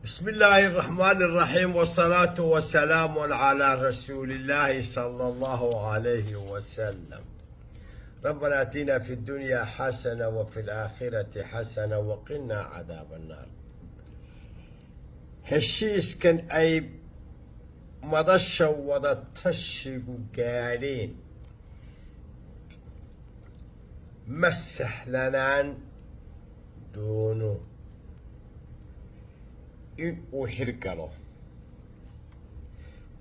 بسم الله الرحمن الرحيم والصلاة والسلام على رسول الله صلى الله عليه وسلم. ربنا آتنا في الدنيا حسنة وفي الآخرة حسنة وقنا عذاب النار. هشيس كان أي مدشة ودتشق قارين مسح لنان دونو in uu hirgalo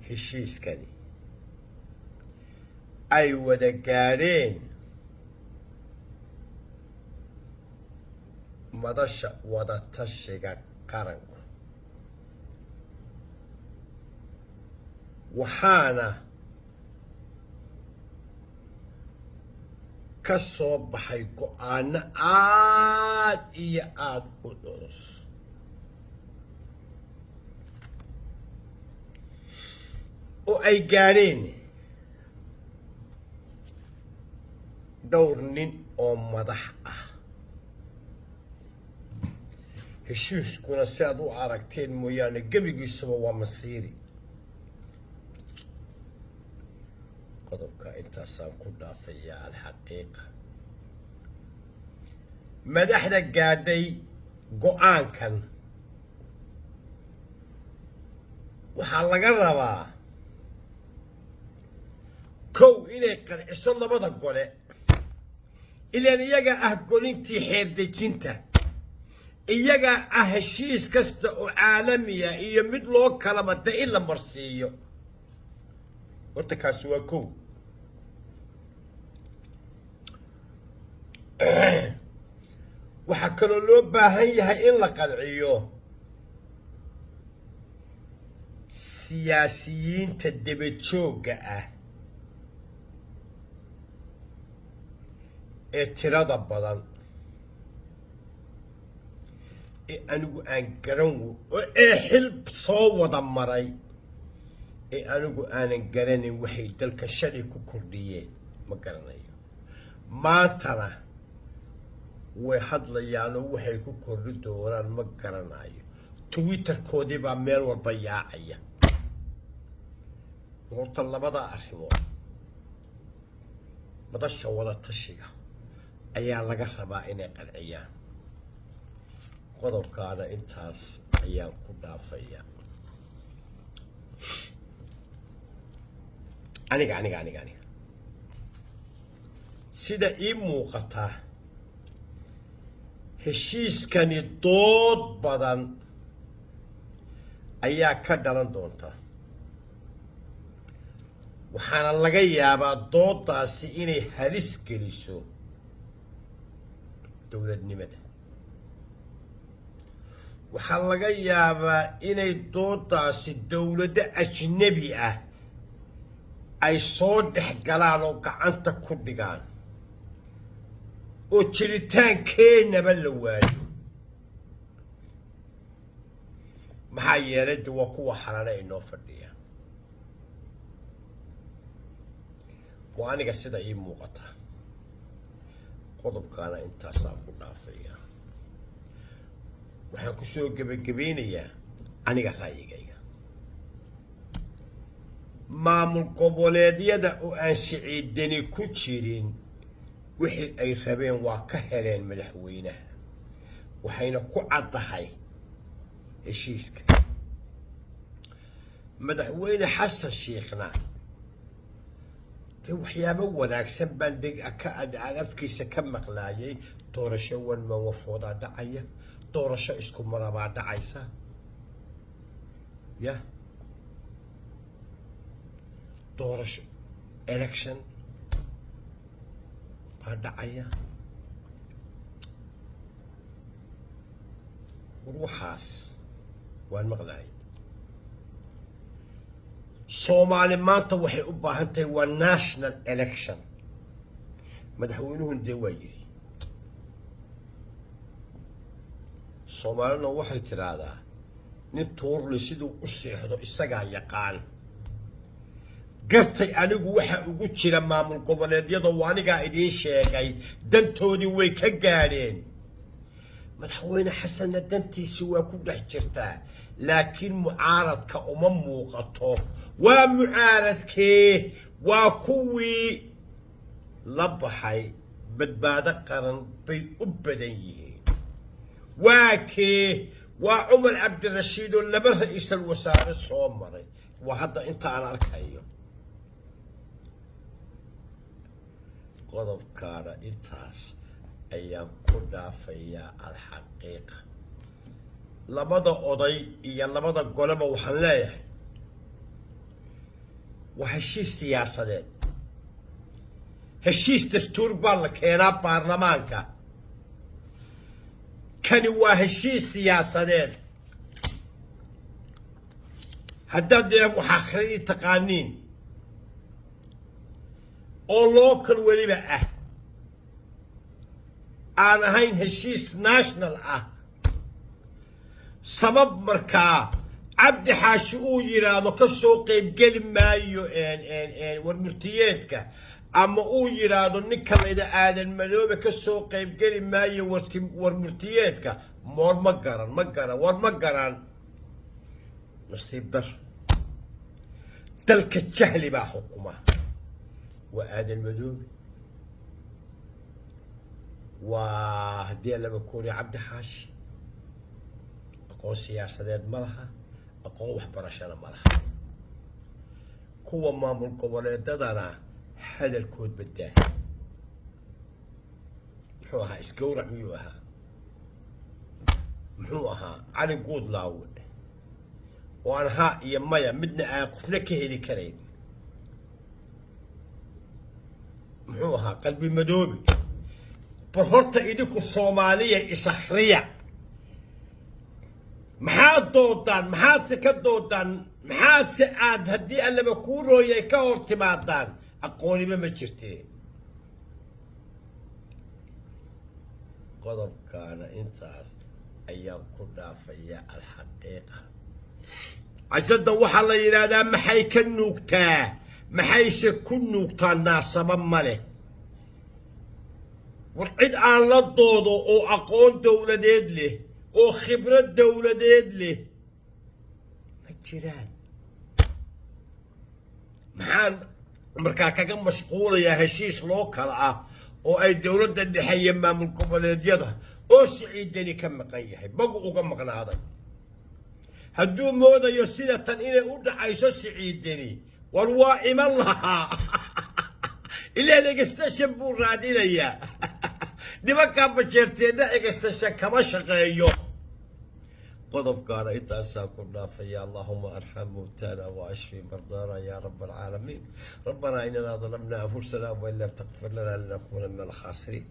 heshiiskani ay wada gaadheen madasha wadatashiga qaranku, waxaana ka soo baxay go'aano aad iyo aad u culus oo ay gaadheen dhowr nin oo madax ah. heshiiskuna si aad u aragteen mooyaane gebigiisuba waa masiiri. qodobka intaasaan ku dhaafayaa alxaqiiqa. madaxda gaadhay go'aankan waxaa laga rabaa kow inay qanciso labada gole, ilaan iyaga ah golintii xeerdejinta, iyaga ah heshiis kasta oo caalamiya iyo mid loo kala bada in la marsiiyo. horta kaasi waa kow. waxaa kaloo loo baahan yahay in la qanciyo siyaasiyiinta debadjoogga ah ee tirada badan ee anigu aan garan ee xil soo wada maray ee anigu aanan garanin waxay dalka shalay ku kordhiyeen ma garanayo. maantana way hadlayaanoo waxay ku kordhi doonaan ma garanayo. twitterkoodii baa meel walba yaacaya. horta labada arrimood madasha wada tashiga ayaa laga rabaa inay qanciyaan. qodobkaana intaas ayaan ku dhaafaya. aniga sida ii muuqata heshiiskani dood badan ayaa ka dhalan doonta, waxaana laga yaabaa doodaasi inay halis geliso dowladnimada. waxaa laga yaabaa inay doodaasi dowlado ajnabi ah ay soo dhex galaan oo gacanta ku dhigaan oo jiritaankeenaba la waayo. maxaa yeelay de waa kuwa xalana inoo fadhiya. waa aniga sida ii muuqata. qodobkaana intaasaan ku dhaafaya. waxaan ku soo gebagabeynayaa aniga ra'yigayga. maamul goboleedyada oo aan siciidani ku jirin wixii ay rabeen waa ka heleen madaxweynaha, waxayna ku caddahay heshiiska. madaxweyne xasan sheekhna dee waxyaabo wanaagsan baan aan afkiisa ka maqlaayay. doorasho wanman wafoodaa dhacaya, doorasho isku marabaa dhacaysa, ya doorasho election baa dhacaya. war waxaas waan maqlaayay. soomaali maanta waxay u baahan tahay waa national election. madaxweynuhun dee waa yiri. soomaalina waxay tidhaahdaa nin tuurli siduu u seexdo isagaa yaqaan. gartay anigu waxa ugu jira maamul goboleedyada waa anigaa idiin sheegay dantoodii way ka gaadheen. madaxweyne xasanna dantiisi waa ku dhex jirtaa laakiin mucaaradka uma muuqato waa mucaaradkee waa kuwii la baxay badbaado qaran bay u badan yihiin waa kee waa cumar cabdirashiid oo laba ra'iisul wasaare soo maray waa hadda inta aan arkayo qodobkaana intaas ayaan ku dhaafayaa alxaqiiqa labada oday iyo labada goleba waxaan leeyahay waa heshiis siyaasadeed heshiis dastuur baa la keenaa baarlamaanka kani waa heshiis siyaasadeed haddaad wax akhriyi taqaaniin oo local weliba ah aan ahayn heshiis national ah sabab markaa cabdi xaashi uu yiraahdo ka soo qaybgeli maayo warmurtiyeedka ama uu yiraahdo nin kamida aadan madoobe ka soo qaybgeli maayo warmurtiyeedka moor ma garan war ma garan nasiib dar dalka jahli baa xukuma waa aadan madoobe waa haddii laba koori cabdi xaashi aqoon siyaasadeed ma laha aqoon waxbarashana ma laha kuwa maamul goboleedadana hadalkood badaa muxuu ahaa isgowrac miyuu ahaa muxuu ahaa cali guud laawe oo aan haa iyo maya midna aan qofna ka heli karayn muxuu ahaa qalbi madoobe bal horta idinku soomaaliya is-akhriya maxaad doodaan maxaadse ka doodaan maxaadse aad haddii allaba kuu rooyay ka hor timaadaan aqoonimo ma jirtee qodobkaana intaas ayaan ku dhaafayaa alxaqiiqa cajada waxaa la yidhaahdaa maxay ka nuugtaa maxayse ku nuugtaa naasaba ma leh war cid aan la doodo oo aqoon dowladeed leh oo khibrad dowladeed leh ma jiraan maxaan markaa kaga mashquulayaa heshiis loo kala ah oo ay dowladda dhexe iyo maamul goboleedyada oo siciidani ka maqan yahay bagu uga maqnaaday hadduu moodayo sida tan inay u dhacayso siciidani war waa iman lahaa ilaa extension buu raadinayaa nimankaa bajeerteenna extension kama shaqeeyo qodobkaana intaasaa ku dhaafaya allahuma arxam mawtaana waashfi mardaana ya rab alcaalamiin rabbanaa inana dalamna anfusana wain lam taqfir lana lanakuuna min alkhaasiriin